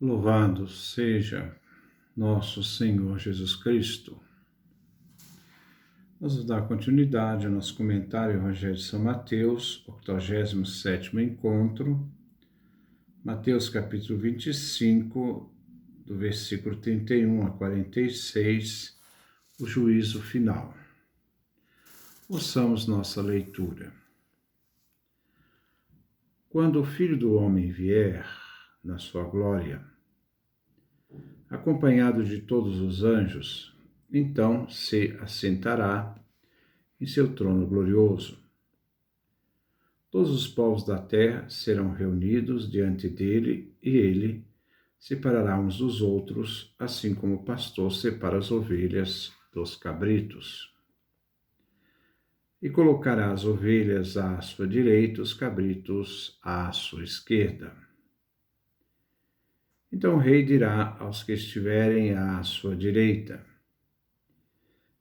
Louvado seja nosso Senhor Jesus Cristo. Vamos dar continuidade ao nosso comentário ao Evangelho de São Mateus, 87º encontro. Mateus capítulo 25, do versículo 31 a 46, o juízo final. Ouçamos nossa leitura. Quando o Filho do Homem vier na sua glória, acompanhado de todos os anjos, então se assentará em seu trono glorioso. Todos os povos da terra serão reunidos diante dele e ele separará uns dos outros, assim como o pastor separa as ovelhas dos cabritos. E colocará as ovelhas à sua direita, os cabritos à sua esquerda. Então o rei dirá aos que estiverem à sua direita: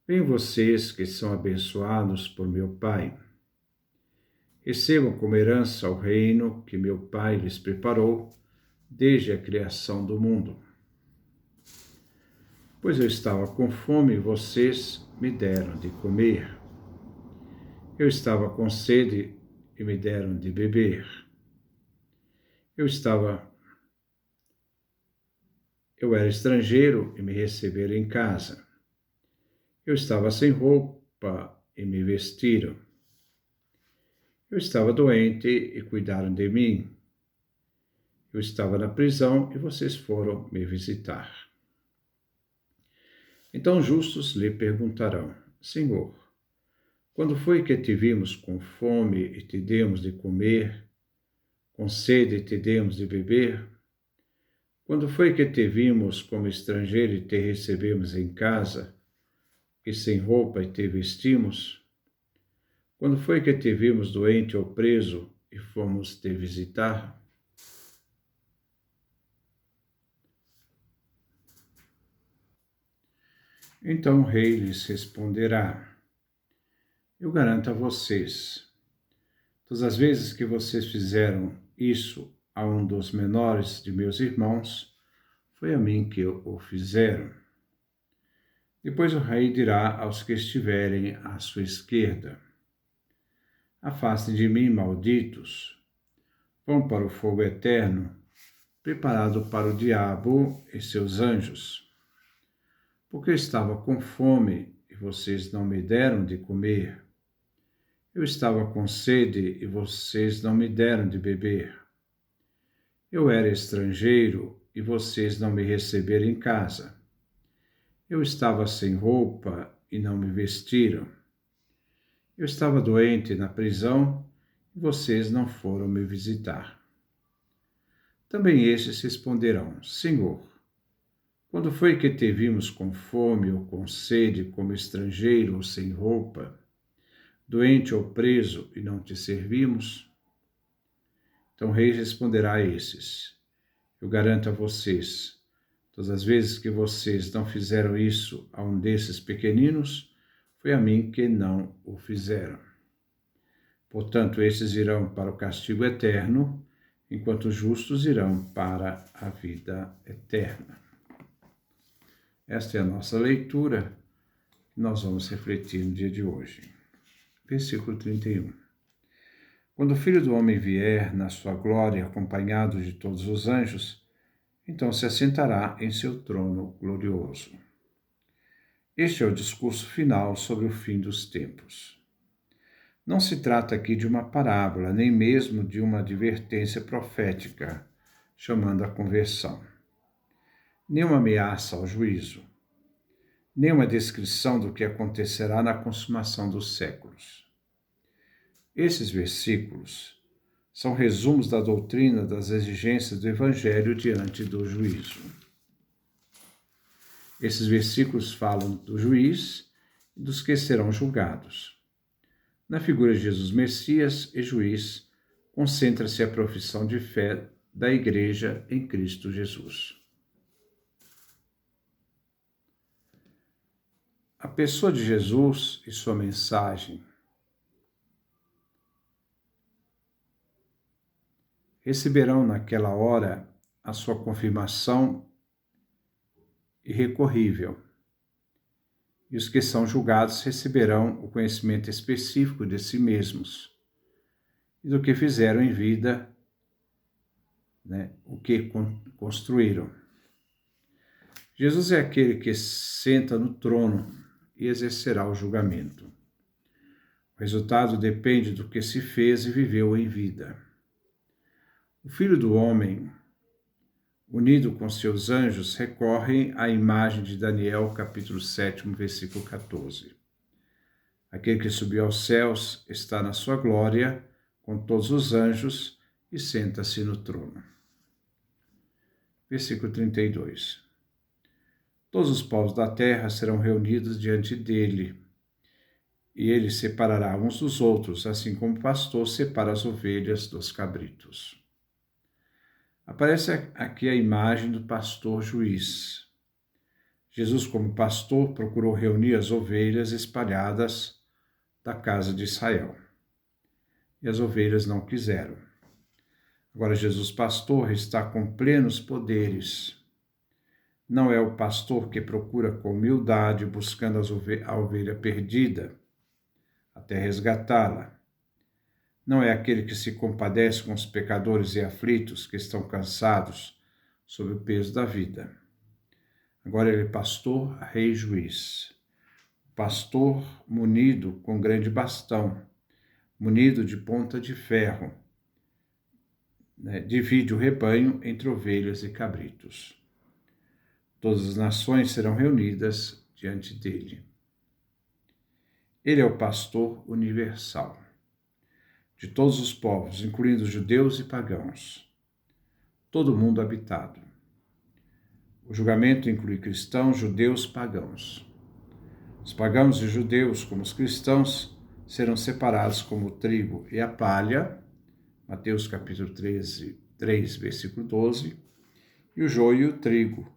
Venham vocês que são abençoados por meu Pai. Recebam como herança o reino que meu Pai lhes preparou desde a criação do mundo. Pois eu estava com fome e vocês me deram de comer. Eu estava com sede e me deram de beber. Eu era estrangeiro e me receberam em casa. Eu estava sem roupa e me vestiram. Eu estava doente e cuidaram de mim. Eu estava na prisão e vocês foram me visitar. Então justos lhe perguntarão: Senhor, quando foi que te vimos com fome e te demos de comer, com sede e te demos de beber? Quando foi que te vimos como estrangeiro e te recebemos em casa, e sem roupa e te vestimos? Quando foi que te vimos doente ou preso e fomos te visitar? Então o rei lhes responderá: Eu garanto a vocês, todas as vezes que vocês fizeram isso a um dos menores de meus irmãos, foi a mim que o fizeram. Depois o rei dirá aos que estiverem à sua esquerda: Afastem de mim, malditos, vão para o fogo eterno, preparado para o diabo e seus anjos. Porque eu estava com fome e vocês não me deram de comer. Eu estava com sede e vocês não me deram de beber. Eu era estrangeiro e vocês não me receberam em casa. Eu estava sem roupa e não me vestiram. Eu estava doente na prisão e vocês não foram me visitar. Também estes responderão: Senhor, quando foi que te vimos com fome ou com sede, como estrangeiro ou sem roupa, doente ou preso e não te servimos? Então o rei responderá a esses: Eu garanto a vocês, todas as vezes que vocês não fizeram isso a um desses pequeninos, foi a mim que não o fizeram. Portanto, estes irão para o castigo eterno, enquanto os justos irão para a vida eterna. Esta é a nossa leitura que nós vamos refletir no dia de hoje. Versículo 31. Quando o Filho do Homem vier na sua glória, acompanhado de todos os anjos, então se assentará em seu trono glorioso. Este é o discurso final sobre o fim dos tempos. Não se trata aqui de uma parábola, nem mesmo de uma advertência profética, chamando a conversão. Nem uma ameaça ao juízo, nem uma descrição do que acontecerá na consumação dos séculos. Esses versículos são resumos da doutrina das exigências do Evangelho diante do juízo. Esses versículos falam do juiz e dos que serão julgados. Na figura de Jesus Messias e juiz, concentra-se a profissão de fé da Igreja em Cristo Jesus. A pessoa de Jesus e sua mensagem receberão naquela hora a sua confirmação irrecorrível. E os que são julgados receberão o conhecimento específico de si mesmos e do que fizeram em vida, o que construíram. Jesus é aquele que senta no trono e exercerá o julgamento. O resultado depende do que se fez e viveu em vida. O Filho do Homem, unido com seus anjos, recorrem à imagem de Daniel, capítulo 7, versículo 14. Aquele que subiu aos céus está na sua glória com todos os anjos e senta-se no trono. Versículo 32. Todos os povos da terra serão reunidos diante dele, e ele separará uns dos outros, assim como o pastor separa as ovelhas dos cabritos. Aparece aqui a imagem do pastor juiz. Jesus, como pastor, procurou reunir as ovelhas espalhadas da casa de Israel. E as ovelhas não quiseram. Agora, Jesus, pastor, está com plenos poderes. Não é o pastor que procura com humildade, buscando a ovelha perdida, até resgatá-la. Não é aquele que se compadece com os pecadores e aflitos que estão cansados sob o peso da vida. Agora ele é pastor, rei e juiz. Pastor munido com grande bastão, munido de ponta de ferro, divide o rebanho entre ovelhas e cabritos. Todas as nações serão reunidas diante dele. Ele é o pastor universal, de todos os povos, incluindo judeus e pagãos, todo mundo habitado. O julgamento inclui cristãos, judeus, pagãos. Os pagãos e judeus, como os cristãos, serão separados como o trigo e a palha, Mateus capítulo 3, versículo 12, e o joio e o trigo,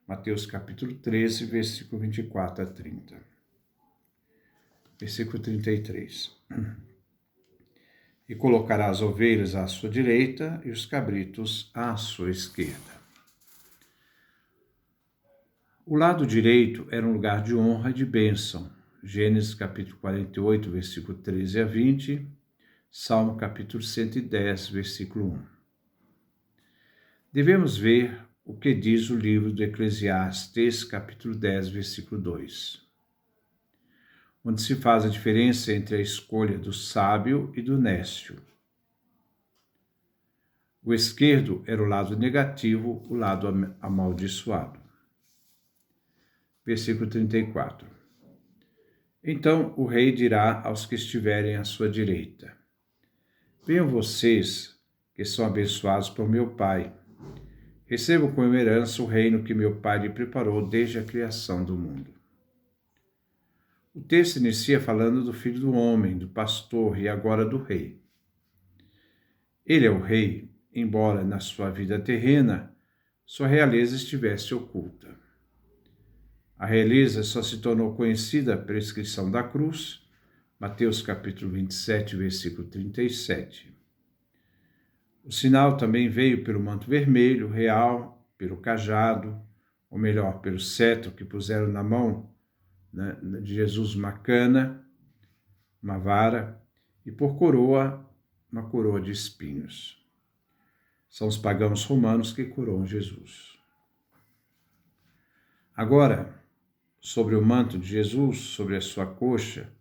Mateus capítulo 13, versículo 24 a 30. Versículo 33. E colocará as ovelhas à sua direita e os cabritos à sua esquerda. O lado direito era um lugar de honra e de bênção. Gênesis capítulo 48, versículo 13 a 20, Salmo capítulo 110, versículo 1. Devemos ver o que diz o livro do Eclesiastes, capítulo 10, versículo 2, onde se faz a diferença entre a escolha do sábio e do nécio. O esquerdo era o lado negativo, o lado amaldiçoado. Versículo 34. Então o rei dirá aos que estiverem à sua direita: venham vocês, que são abençoados por meu Pai. Recebam como herança o reino que meu Pai lhe preparou desde a criação do mundo. O texto inicia falando do Filho do Homem, do pastor e agora do rei. Ele é o rei, embora na sua vida terrena sua realeza estivesse oculta. A realeza só se tornou conhecida pela inscrição da cruz, Mateus capítulo 27, versículo 37. O sinal também veio pelo manto vermelho, real, pelo cajado, ou melhor, pelo cetro que puseram na mão de Jesus, uma cana, uma vara, e por coroa, uma coroa de espinhos. São os pagãos romanos que coroam Jesus. Agora, sobre o manto de Jesus, sobre a sua coxa,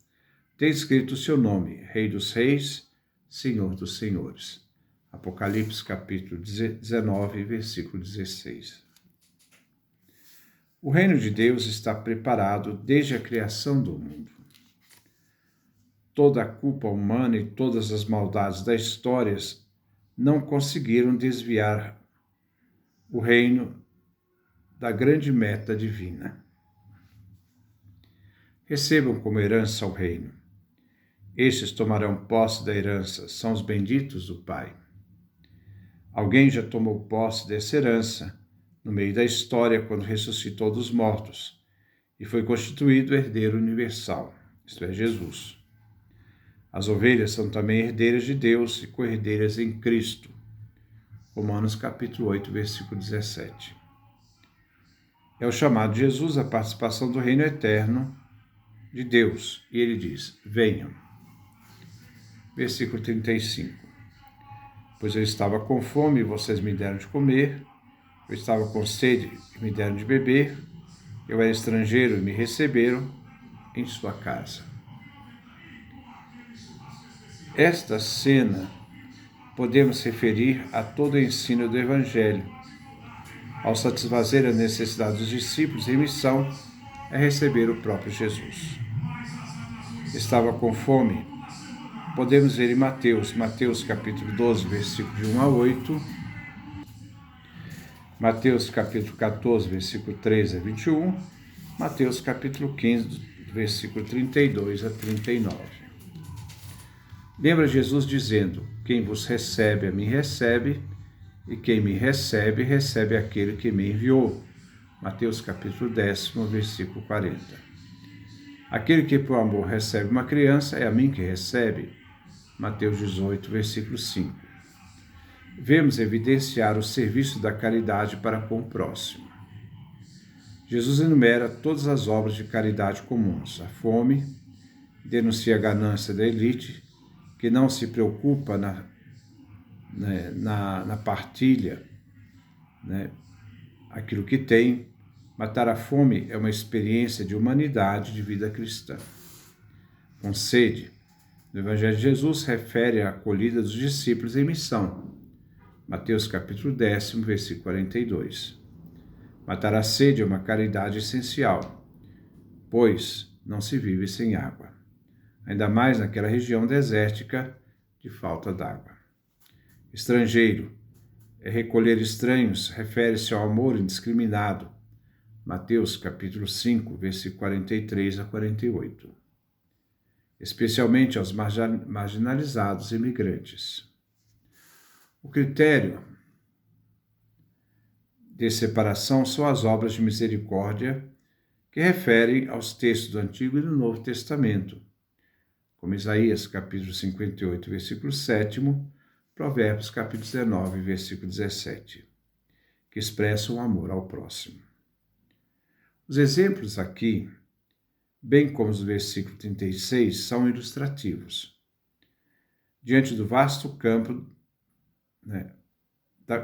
tem escrito o seu nome, Rei dos Reis, Senhor dos Senhores. Apocalipse capítulo 19, versículo 16. O reino de Deus está preparado desde a criação do mundo. Toda a culpa humana e todas as maldades da história não conseguiram desviar o reino da grande meta divina. Recebam como herança o reino. Estes tomarão posse da herança, são os benditos do Pai. Alguém já tomou posse dessa herança no meio da história quando ressuscitou dos mortos e foi constituído herdeiro universal, isto é, Jesus. As ovelhas são também herdeiras de Deus e co-herdeiras em Cristo. Romanos capítulo 8, versículo 17. É o chamado de Jesus à participação do reino eterno de Deus. E ele diz: venham. Versículo 35. Pois eu estava com fome e vocês me deram de comer, eu estava com sede e me deram de beber, eu era estrangeiro e me receberam em sua casa. Esta cena podemos referir a todo o ensino do Evangelho. Ao satisfazer a necessidade dos discípulos em missão, é receber o próprio Jesus. Estava com fome. Podemos ver em Mateus capítulo 12, versículo de 1 a 8, Mateus capítulo 14, versículo 3 a 21, Mateus capítulo 15, versículo 32 a 39. Lembra Jesus dizendo: quem vos recebe, a mim recebe, e quem me recebe, recebe aquele que me enviou. Mateus capítulo 10, versículo 40. Aquele que por amor recebe uma criança, é a mim que recebe. Mateus 18, versículo 5. Vemos evidenciar o serviço da caridade para com o próximo. Jesus enumera todas as obras de caridade comuns: a fome, denuncia a ganância da elite, que não se preocupa na partilha, aquilo que tem. Matar a fome é uma experiência de humanidade de vida cristã. Com sede, no Evangelho de Jesus refere à acolhida dos discípulos em missão. Mateus capítulo 10, versículo 42. Matar a sede é uma caridade essencial, pois não se vive sem água, ainda mais naquela região desértica de falta d'água. Estrangeiro é recolher estranhos, refere-se ao amor indiscriminado. Mateus capítulo 5, versículo 43 a 48. Especialmente aos marginalizados e imigrantes. O critério de separação são as obras de misericórdia que referem aos textos do Antigo e do Novo Testamento, como Isaías capítulo 58, versículo 7, Provérbios capítulo 19, versículo 17, que expressam o amor ao próximo. Os exemplos aqui, bem como os versículos 36, são ilustrativos. Diante do vasto campo,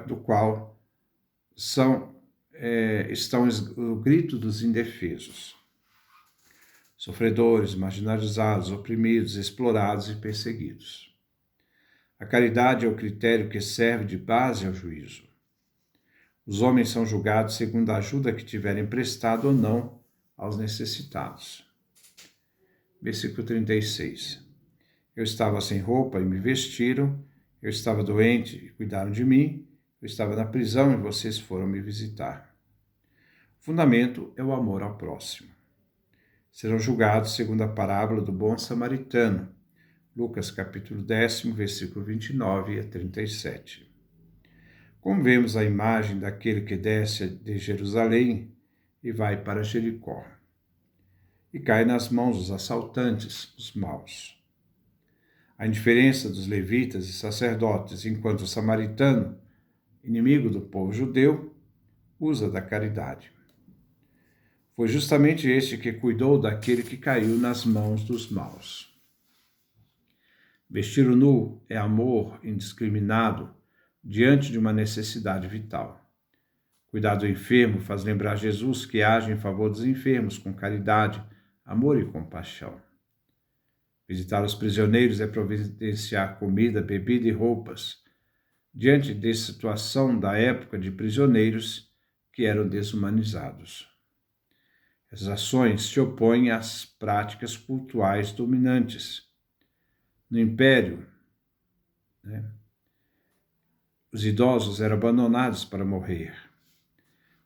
do qual estão o grito dos indefesos, sofredores, marginalizados, oprimidos, explorados e perseguidos. A caridade é o critério que serve de base ao juízo. Os homens são julgados segundo a ajuda que tiverem prestado ou não aos necessitados. Versículo 36. Eu estava sem roupa e me vestiram, eu estava doente e cuidaram de mim, eu estava na prisão e vocês foram me visitar. O fundamento é o amor ao próximo. Serão julgados segundo a parábola do bom samaritano, Lucas capítulo 10, versículo 29 a 37. Como vemos a imagem daquele que desce de Jerusalém e vai para Jericó, e cai nas mãos dos assaltantes, os maus. A indiferença dos levitas e sacerdotes, enquanto o samaritano, inimigo do povo judeu, usa da caridade. Foi justamente este que cuidou daquele que caiu nas mãos dos maus. Vestir o nu é amor indiscriminado diante de uma necessidade vital. Cuidar do enfermo faz lembrar Jesus que age em favor dos enfermos com caridade, amor e compaixão. Visitar os prisioneiros é providenciar comida, bebida e roupas, diante de situação da época de prisioneiros que eram desumanizados. Essas ações se opõem às práticas cultuais dominantes. No Império, os idosos eram abandonados para morrer.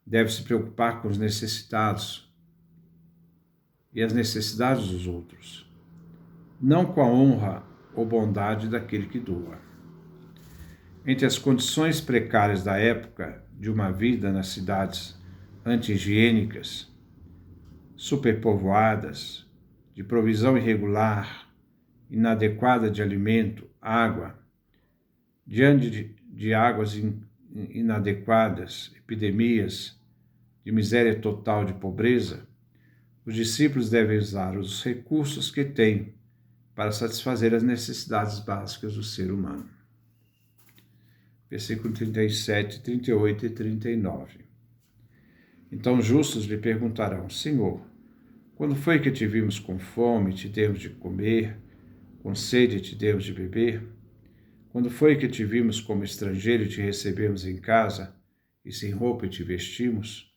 Deve se preocupar com os necessitados e as necessidades dos outros, não com a honra ou bondade daquele que doa. Entre as condições precárias da época de uma vida nas cidades anti-higiênicas, superpovoadas, de provisão irregular, inadequada de alimento, água, diante de águas inadequadas, epidemias, de miséria total, de pobreza, os discípulos devem usar os recursos que têm para satisfazer as necessidades básicas do ser humano. Versículo 37, 38 e 39. Então os justos lhe perguntarão: Senhor, quando foi que te vimos com fome e te demos de comer, com sede e te demos de beber? Quando foi que te vimos como estrangeiro e te recebemos em casa, e sem roupa e te vestimos?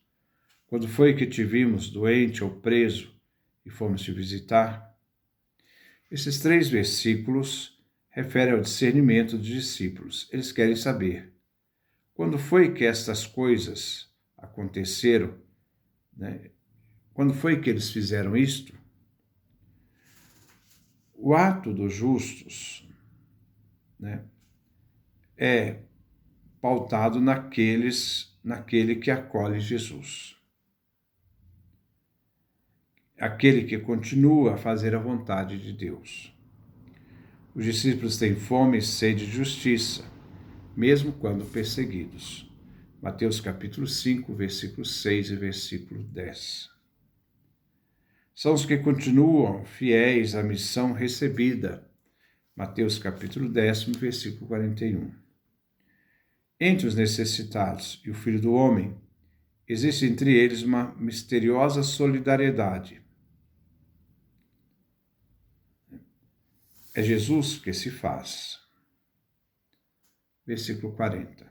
Quando foi que te vimos doente ou preso e fomos te visitar? Esses 3 versículos referem ao discernimento dos discípulos. Eles querem saber quando foi que estas coisas aconteceram, né? Quando foi que eles fizeram isto? O ato dos justos, né, é pautado naquele que acolhe Jesus. Aquele que continua a fazer a vontade de Deus. Os discípulos têm fome e sede de justiça, mesmo quando perseguidos. Mateus capítulo 5, versículo 6 e versículo 10. São os que continuam fiéis à missão recebida. Mateus capítulo 10, versículo 41. Entre os necessitados e o Filho do Homem, existe entre eles uma misteriosa solidariedade. É Jesus que se faz. Versículo 40.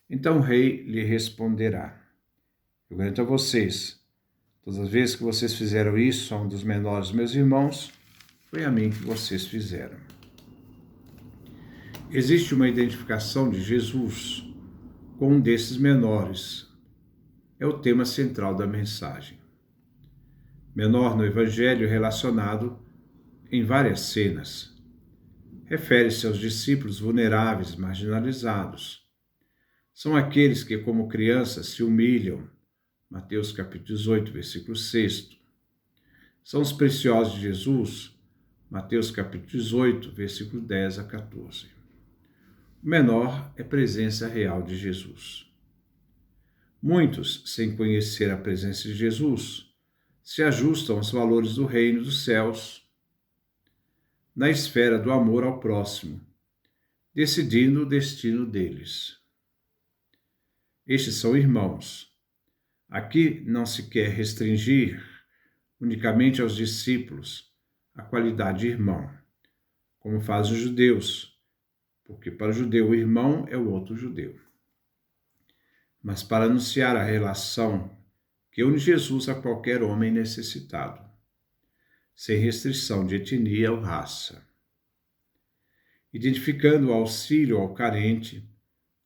Então o rei lhe responderá: Eu garanto a vocês, todas as vezes que vocês fizeram isso a um dos menores dos meus irmãos, foi a mim que vocês fizeram. Existe uma identificação de Jesus com um desses menores. É o tema central da mensagem. Menor no Evangelho relacionado em várias cenas. Refere-se aos discípulos vulneráveis, marginalizados. São aqueles que, como crianças, se humilham. Mateus capítulo 18, versículo 6. São os preciosos de Jesus. Mateus capítulo 18, versículo 10 a 14. O menor é presença real de Jesus. Muitos, sem conhecer a presença de Jesus, se ajustam aos valores do reino dos céus, na esfera do amor ao próximo, decidindo o destino deles. Estes são irmãos. Aqui não se quer restringir unicamente aos discípulos a qualidade de irmão, como fazem os judeus, porque para o judeu o irmão é o outro judeu. Mas para anunciar a relação que une Jesus a qualquer homem necessitado, sem restrição de etnia ou raça, identificando o auxílio ao carente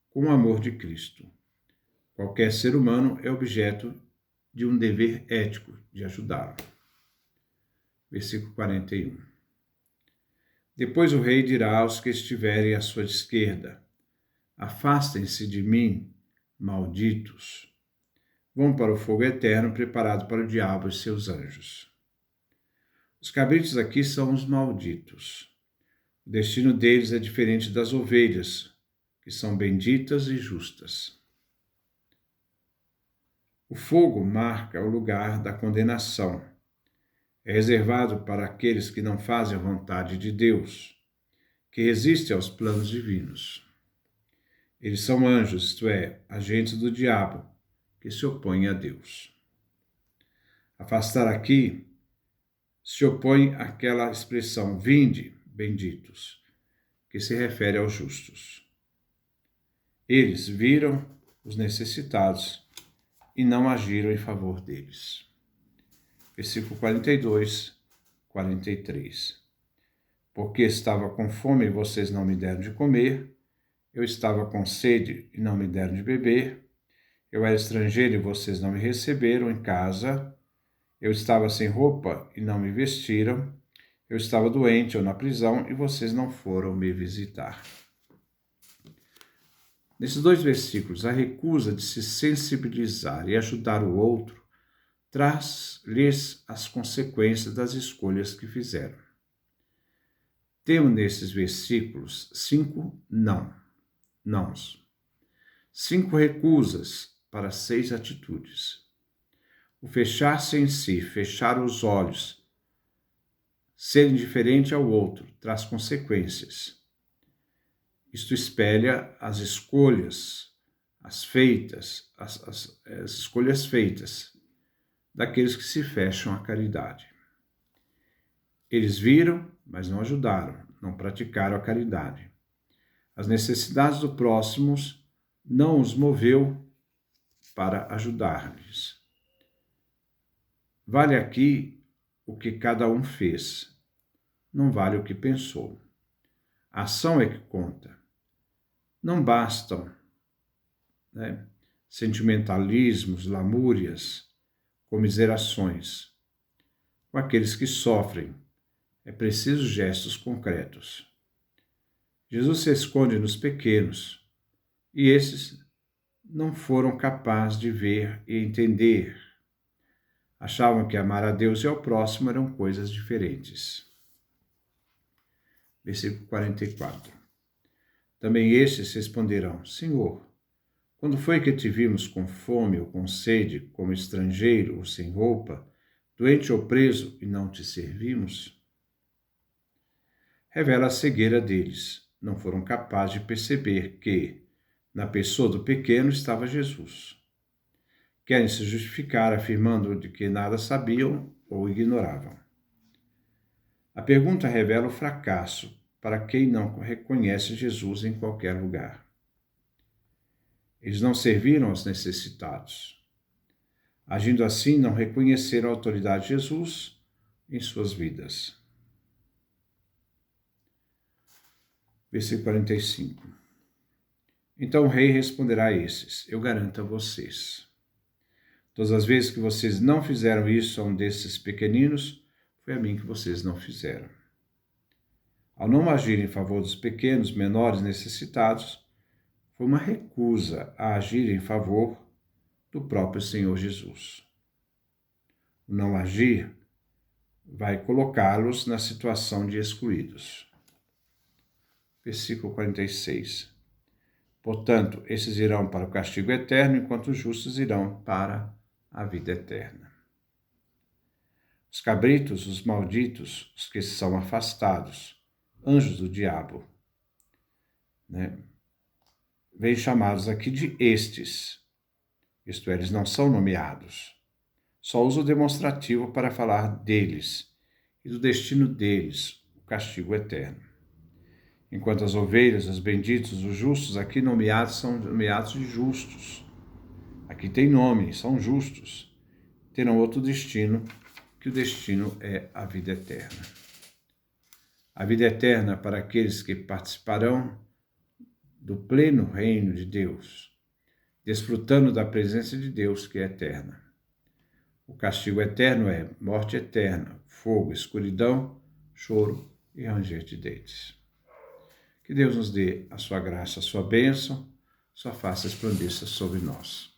com o amor de Cristo. Qualquer ser humano é objeto de um dever ético de ajudá-lo. Versículo 41. Depois o rei dirá aos que estiverem à sua esquerda: Afastem-se de mim, malditos. Vão para o fogo eterno preparado para o diabo e seus anjos. Os cabritos aqui são os malditos. O destino deles é diferente das ovelhas, que são benditas e justas. O fogo marca o lugar da condenação. É reservado para aqueles que não fazem a vontade de Deus, que resistem aos planos divinos. Eles são anjos, isto é, agentes do diabo, que se opõem a Deus. Afastar aqui se opõe àquela expressão vinde, benditos, que se refere aos justos. Eles viram os necessitados e não agiram em favor deles. Versículo 42, 43. Porque estava com fome e vocês não me deram de comer, eu estava com sede e não me deram de beber, eu era estrangeiro e vocês não me receberam em casa, eu estava sem roupa e não me vestiram, eu estava doente ou na prisão e vocês não foram me visitar. Nesses 2 versículos, a recusa de se sensibilizar e ajudar o outro traz-lhes as consequências das escolhas que fizeram. Temos nesses versículos 5 nãos. 5 recusas para 6 atitudes. O fechar-se em si, fechar os olhos, ser indiferente ao outro, traz consequências. Isto espelha as escolhas, as escolhas feitas daqueles que se fecham à caridade. Eles viram, mas não ajudaram, não praticaram a caridade. As necessidades do próximo não os moveu para ajudar-lhes. Vale aqui o que cada um fez, não vale o que pensou. A ação é que conta. Não bastam, sentimentalismos, lamúrias, comiserações. Com aqueles que sofrem, é preciso gestos concretos. Jesus se esconde nos pequenos, e esses não foram capazes de ver e entender. Achavam que amar a Deus e ao próximo eram coisas diferentes. Versículo 44. Também estes responderão: Senhor, quando foi que te vimos com fome ou com sede, como estrangeiro ou sem roupa, doente ou preso, e não te servimos? Revela a cegueira deles. Não foram capazes de perceber que, na pessoa do pequeno, estava Jesus. Querem se justificar afirmando de que nada sabiam ou ignoravam. A pergunta revela o fracasso para quem não reconhece Jesus em qualquer lugar. Eles não serviram aos necessitados. Agindo assim, não reconheceram a autoridade de Jesus em suas vidas. Versículo 45. Então o rei responderá a esses: Eu garanto a vocês. Todas as vezes que vocês não fizeram isso a um desses pequeninos, foi a mim que vocês não fizeram. Ao não agir em favor dos pequenos, menores, necessitados, foi uma recusa a agir em favor do próprio Senhor Jesus. O não agir vai colocá-los na situação de excluídos. Versículo 46. Portanto, esses irão para o castigo eterno, enquanto os justos irão para a vida eterna. Os cabritos, os malditos, os que são afastados, anjos do diabo, vêm chamados aqui de estes, isto é, eles não são nomeados. Só uso o demonstrativo para falar deles e do destino deles, o castigo eterno. Enquanto as ovelhas, os benditos, os justos, aqui nomeados, são nomeados de justos. Aqui tem nome, são justos. Terão outro destino, que o destino é a vida eterna. A vida eterna para aqueles que participarão do pleno reino de Deus, desfrutando da presença de Deus que é eterna. O castigo eterno é morte eterna, fogo, escuridão, choro e ranger de dentes. Que Deus nos dê a sua graça, a sua bênção, sua face resplandeça sobre nós.